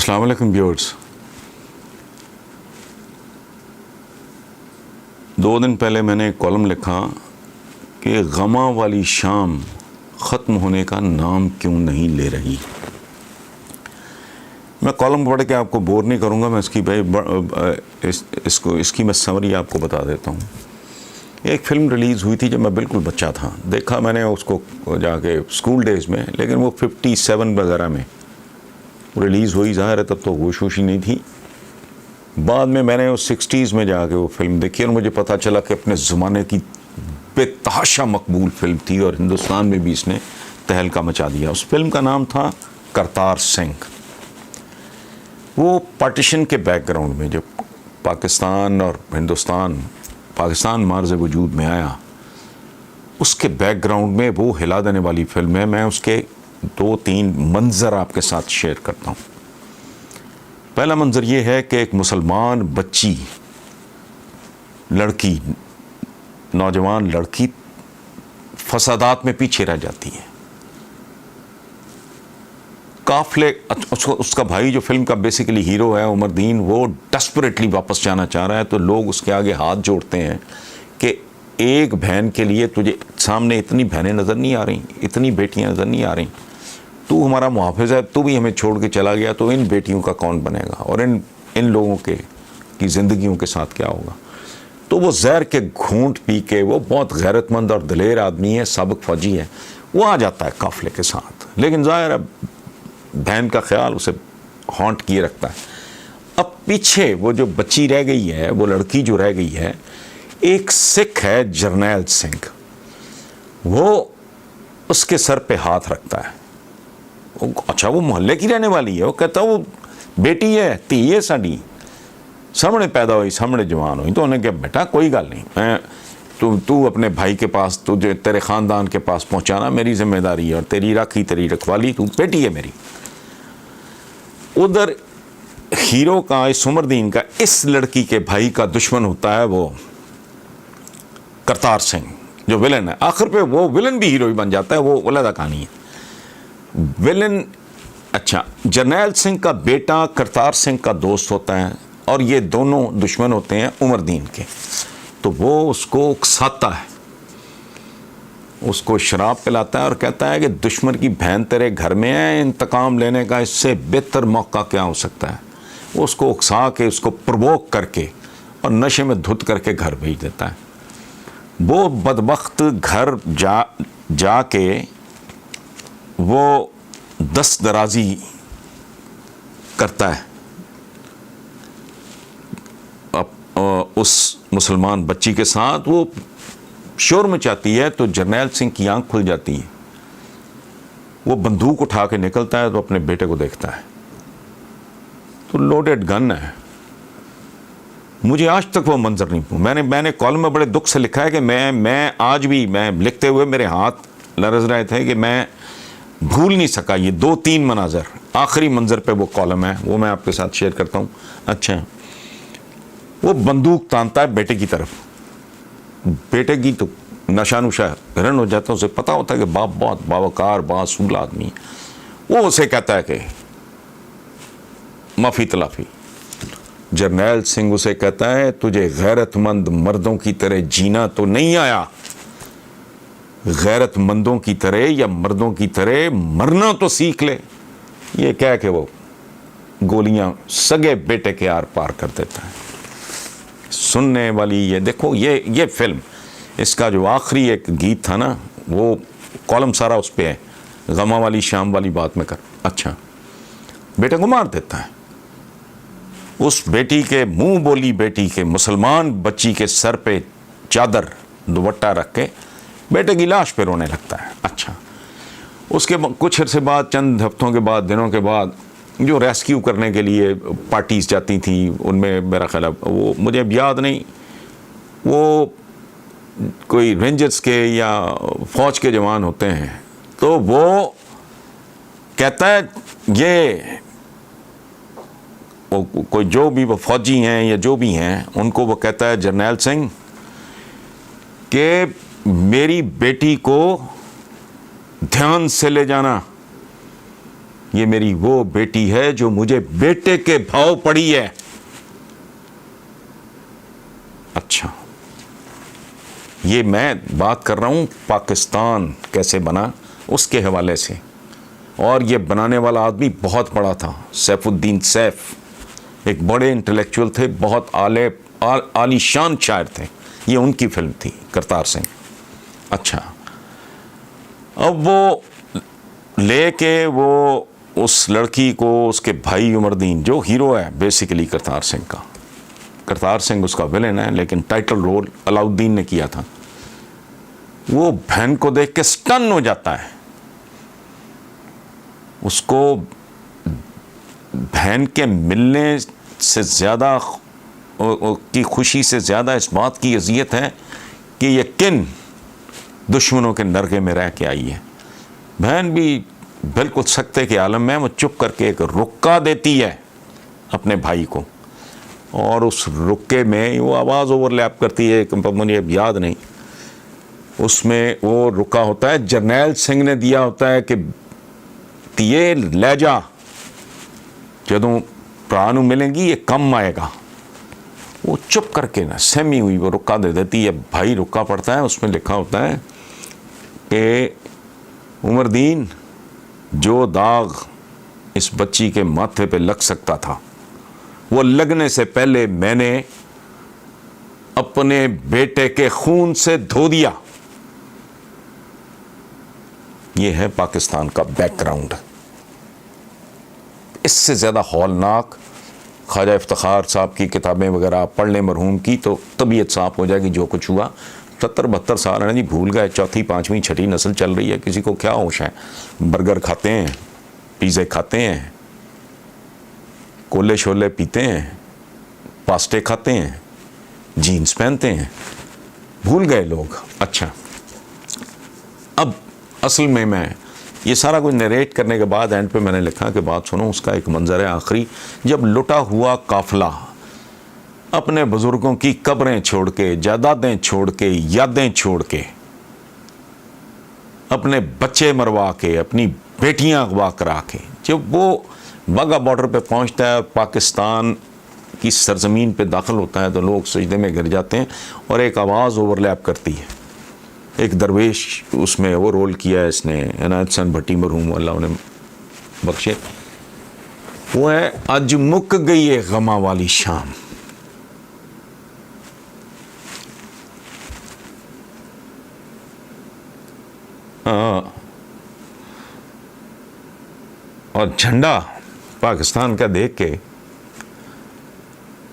अस्सलाम वालेकुम व्यूअर्स। 2 दिन पहले मैंने एक कॉलम लिखा कि गमा वाली शाम ख़त्म होने का नाम क्यों नहीं ले रही। मैं कॉलम पढ़ के आपको बोर नहीं करूंगा, मैं इसकी मैं समरी आपको बता देता हूँ। एक फ़िल्म रिलीज़ हुई थी जब मैं बिल्कुल बच्चा था, देखा मैंने उसको जाके स्कूल डेज़ में, लेकिन वो 57 वगैरह में रिलीज़ हुई। ज़ाहिर है तब तो होश होश ही नहीं थी। बाद में मैंने उस 60s में जाके वो फिल्म देखी और मुझे पता चला कि अपने ज़माने की बेतहाशा मकबूल फ़िल्म थी और हिंदुस्तान में भी इसने तहलका मचा दिया। उस फिल्म का नाम था करतार सिंह। वो पार्टीशन के बैकग्राउंड में, जब पाकिस्तान और हिंदुस्तान, पाकिस्तान मार्ज़ वजूद में आया, उसके बैकग्राउंड में वो हिला देने वाली फ़िल्म है। मैं उसके 2-3 मंज़र आपके साथ शेयर करता हूँ। पहला मंज़र ये है कि एक मुसलमान बच्ची, लड़की, नौजवान लड़की फसादात में पीछे रह जाती है। काफ़िले, उसका भाई जो फिल्म का बेसिकली हीरो है उमरदीन, वो डेस्परेटली वापस जाना चाह रहा है, तो लोग उसके आगे हाथ जोड़ते हैं कि एक बहन के लिए तुझे सामने इतनी बहनें नज़र नहीं आ रही, इतनी बेटियां नज़र नहीं आ रही, तू हमारा मुहाफ़िज़ है, तू भी हमें छोड़ के चला गया तो इन बेटियों का कौन बनेगा और इन लोगों की ज़िंदगियों के साथ क्या होगा। तो वो जहर के घूंट पी के, वो बहुत गैरतमंद और दलेर आदमी है, साबिक फ़ौजी है, वो आ जाता है काफ़िले के साथ, लेकिन ज़ाहिर है बहन का ख्याल उसे हॉन्ट किए रखता है। अब पीछे वो जो बच्ची रह गई है, वो लड़की जो रह गई है, एक सिख है जरनैल सिंह, वो उसके सर पे हाथ रखता है। अच्छा, वो मोहल्ले की रहने वाली है, वो कहता वो बेटी है, धी है साड़ी, सामने पैदा हुई, सामने जवान हुई। तो उन्हें कहा बेटा कोई गल नहीं, मैं तू अपने भाई के पास, तुझे तेरे ख़ानदान के पास पहुंचाना मेरी जिम्मेदारी है और तेरी राखी, तेरी रखवाली, तू बेटी है मेरी। उधर हीरो का, इस उमरदीन का, इस लड़की के भाई का दुश्मन होता है वो करतार सिंह जो विलन है। आखिर पे वो विलन भी हीरो ही बन जाता है, वो अलग कहानी है। विलन, अच्छा, जरनैल सिंह का बेटा करतार सिंह का दोस्त होता है और ये दोनों दुश्मन होते हैं उमरदीन के। तो वो उसको उकसाता है, उसको शराब पिलाता है और कहता है कि दुश्मन की बहन तेरे घर में है, इंतकाम लेने का इससे बेहतर मौका क्या हो सकता है। वो उसको उकसा के, उसको प्रवोक करके और नशे में धुत करके घर भेज देता है। वो बदबख्त घर जाके वो दस्तदराजी करता है उस मुसलमान बच्ची के साथ। वो शोर मचाती है तो जरनैल सिंह की आंख खुल जाती है। वो बंदूक उठा के निकलता है तो अपने बेटे को देखता है, तो लोडेड गन है। मुझे आज तक वो मंजर नहीं, मैंने कॉलम में बड़े दुख से लिखा है कि मैं आज भी, मैं लिखते हुए मेरे हाथ लरज़ रहे थे कि मैं भूल नहीं सका ये 2-3 मनाजर। आखिरी मंजर पे वो कॉलम है, वो मैं आपके साथ शेयर करता हूँ। अच्छा, वो बंदूक तानता है बेटे की तरफ, बेटे की तो नशा नुशा हिरन हो जाता है, उसे पता होता है कि बाप बहुत बावकार, बासूल आदमी है। वो उसे कहता है कि माफ़ी तलाफ़ी। जरनैल सिंह उसे कहता है तुझे गैरतमंद मर्दों की तरह जीना तो नहीं आया, गैरतमंदों की तरह या मर्दों की तरह मरना तो सीख ले। ये कह के वो गोलियां सगे बेटे के आर पार कर देता है। सुनने वाली ये देखो, ये फिल्म, इसका जो आखिरी एक गीत था ना, वो कॉलम सारा उस पे है, गमा वाली शाम वाली बात में कर। अच्छा, बेटे को मार देता है। उस बेटी के, मुंह बोली बेटी के, मुसलमान बच्ची के सर पे चादर दुपट्टा रख के बेटे की लाश पे रोने लगता है। अच्छा, उसके कुछ अर्से बाद, चंद हफ्तों के बाद, दिनों के बाद, जो रेस्क्यू करने के लिए पार्टीज जाती थी, उनमें मेरा ख्याल, वो मुझे अब याद नहीं, वो कोई रेंजर्स के या फौज के जवान होते हैं, तो वो कहता है ये वो कोई जो भी वो फौजी हैं या जो भी हैं, उनको वो कहता है जरनैल सिंह कि मेरी बेटी को ध्यान से ले जाना, ये मेरी वो बेटी है जो मुझे बेटे के भाव पड़ी है। अच्छा, ये मैं बात कर रहा हूं पाकिस्तान कैसे बना उसके हवाले से, और ये बनाने वाला आदमी बहुत बड़ा था, सैफुद्दीन सैफ, एक बड़े इंटेलेक्चुअल थे, बहुत आलीशान शायर थे। ये उनकी फिल्म थी करतार सिंह। अच्छा, अब वो लेके वो उस लड़की को, उसके भाई उमरदीन जो हीरो है बेसिकली करतार सिंह का, करतार सिंह उसका विलेन है, लेकिन टाइटल रोल अलाउद्दीन ने किया था। वो बहन को देख के स्टन हो जाता है। उसको बहन के मिलने से ज़्यादा की खुशी से ज़्यादा इस बात की अजियत है कि ये किन दुश्मनों के नरगे में रह के आई है। बहन भी बिल्कुल सख्ते के आलम में, वो चुप करके एक रुक्का देती है अपने भाई को, और उस रुक्के में वो आवाज़ ओवरलैप करती है, मुझे अब याद नहीं, उसमें वो रुका होता है जरनैल सिंह ने दिया होता है कि ये ले जा, जदों भरा नूं मिलेंगी ये कम आएगा। वो चुप करके ना सहमी हुई वो रुक्का दे देती है। भाई रुक्का पड़ता है, उसमें लिखा होता है कि उमरदीन, जो दाग इस बच्ची के माथे पे लग सकता था वो लगने से पहले मैंने अपने बेटे के खून से धो दिया। ये है पाकिस्तान का बैकग्राउंड। इससे ज़्यादा हौलनाक ख्वाजा इफ्तिखार साहब की किताबें वगैरह पढ़ लें मरहूम की, तो तबीयत साफ हो जाएगी। जो कुछ हुआ 70-72 साल है ना जी, भूल गए, चौथी पाँचवीं छठी नस्ल चल रही है, किसी को क्या होश है। बर्गर खाते हैं, पिज़्ज़े खाते हैं, कोले शोले पीते हैं, पास्ते खाते हैं, जीन्स पहनते हैं, भूल गए लोग। अच्छा, अब असल में मैं ये सारा कुछ नरेट करने के बाद एंड पे मैंने लिखा कि बात सुनो, उसका एक मंजर है आखिरी, जब लुटा हुआ काफिला अपने बुजुर्गों की कब्रें छोड़ के, जायदादें छोड़ के, यादें छोड़ के, अपने बच्चे मरवा के, अपनी बेटियां अगवा करा के, जब वो वाघा बॉर्डर पे पहुंचता है और पाकिस्तान की सरजमीन पे दाखिल होता है, तो लोग सजदे में गिर जाते हैं और एक आवाज़ ओवरलैप करती है। एक दरवेश उसमें वो रोल किया है इसने, इनायत हसन भट्टी मरहूम अल्लाह उन्हें बख्शे, वो है अज मुक गई है गमा वाली शाम। और झंडा पाकिस्तान का देख के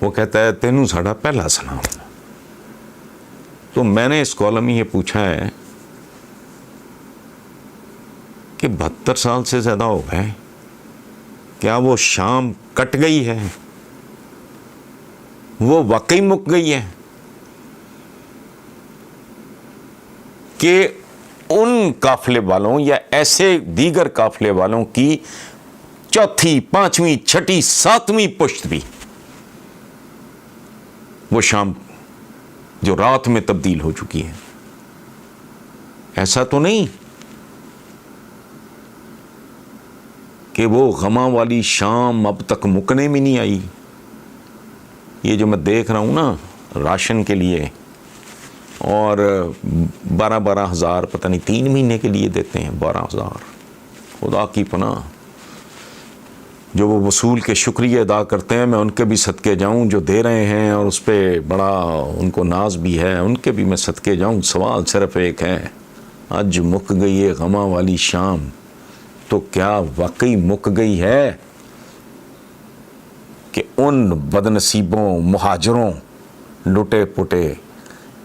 वो कहता है तेनू साड़ा पहला सलाम। तो मैंने इस कॉलम में ये पूछा है कि 72 साल से ज़्यादा हो गए, क्या वो शाम कट गई है, वो वाकई मुक गई है, कि उन काफिले वालों या ऐसे दीगर काफिले वालों की चौथी, पांचवीं, छठी, सातवीं पुश्त भी वो शाम जो रात में तब्दील हो चुकी है। ऐसा तो नहीं कि वो गमा वाली शाम अब तक मुकने में नहीं आई। ये जो मैं देख रहा हूं ना राशन के लिए, और 12-12 हज़ार पता नहीं 3 महीने के लिए देते हैं, 12,000, खुदा की पनाह। जो वो वसूल के शुक्रिया अदा करते हैं, मैं उनके भी सदके जाऊं जो दे रहे हैं और उस पर बड़ा उनको नाज भी है, उनके भी मैं सदके जाऊं। सवाल सिर्फ एक है, आज मुक गई है गमा वाली शाम, तो क्या वाकई मुक गई है कि उन बदनसीबों, मुहाजिरों, लुटे पुटे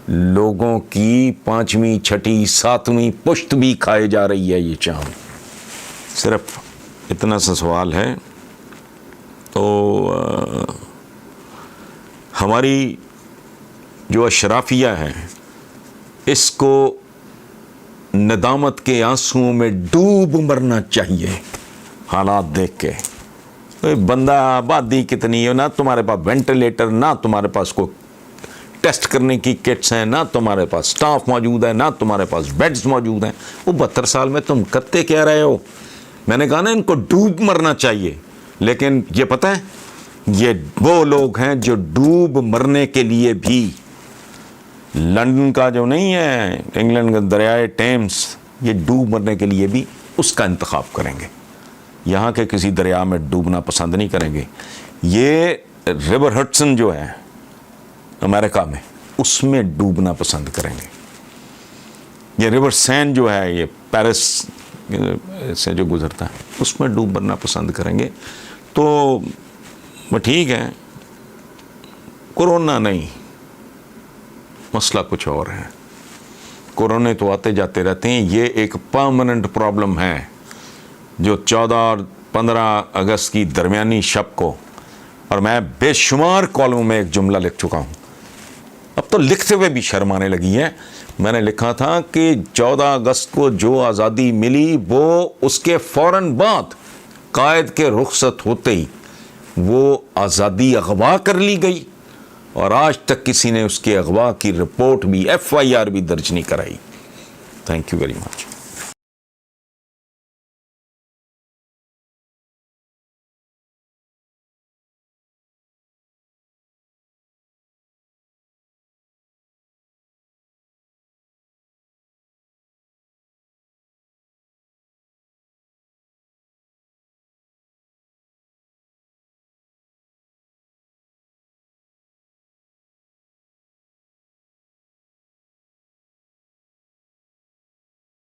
लोगों की पांचवीं, छठी, सातवीं पुश्त भी खाए जा रही है ये शाम? सिर्फ इतना सा सवाल है। तो हमारी जो अशराफिया है, इसको नदामत के आंसुओं में डूब मरना चाहिए हालात देख के। तो बंदा आबादी कितनी है, ना तुम्हारे पास वेंटिलेटर, ना तुम्हारे पास कोई टेस्ट करने की किट्स हैं, ना तुम्हारे पास स्टाफ मौजूद है, ना तुम्हारे पास बेड्स मौजूद हैं। वो 72 साल में तुम करते क्या रहे हो? मैंने कहा ना इनको डूब मरना चाहिए, लेकिन ये पता है ये वो लोग हैं जो डूब मरने के लिए भी लंदन का जो नहीं है, इंग्लैंड का दरियाए टेम्स, ये डूब मरने के लिए भी उसका इंतखाब करेंगे। यहाँ के किसी दरिया में डूबना पसंद नहीं करेंगे। ये रिवर हडसन जो है अमेरिका में, उसमें डूबना पसंद करेंगे। ये रिवर सैन जो है ये पेरिस से जो गुजरता है, उसमें डूब मरना पसंद करेंगे। तो वो ठीक है, कोरोना नहीं, मसला कुछ और है। कोरोना तो आते जाते रहते हैं, ये एक परमानेंट प्रॉब्लम है जो 14 और 15 अगस्त की दरमियानी शब को, और मैं बेशुमार कॉलमों में एक जुमला लिख चुका हूँ, अब तो लिखते हुए भी शर्म आने लगी है। मैंने लिखा था कि 14 अगस्त को जो आज़ादी मिली वो उसके फ़ौरन बाद कायद के रुखसत होते ही वो आज़ादी अगवा कर ली गई, और आज तक किसी ने उसके अगवा की रिपोर्ट भी, FIR भी दर्ज नहीं कराई। Thank you very much.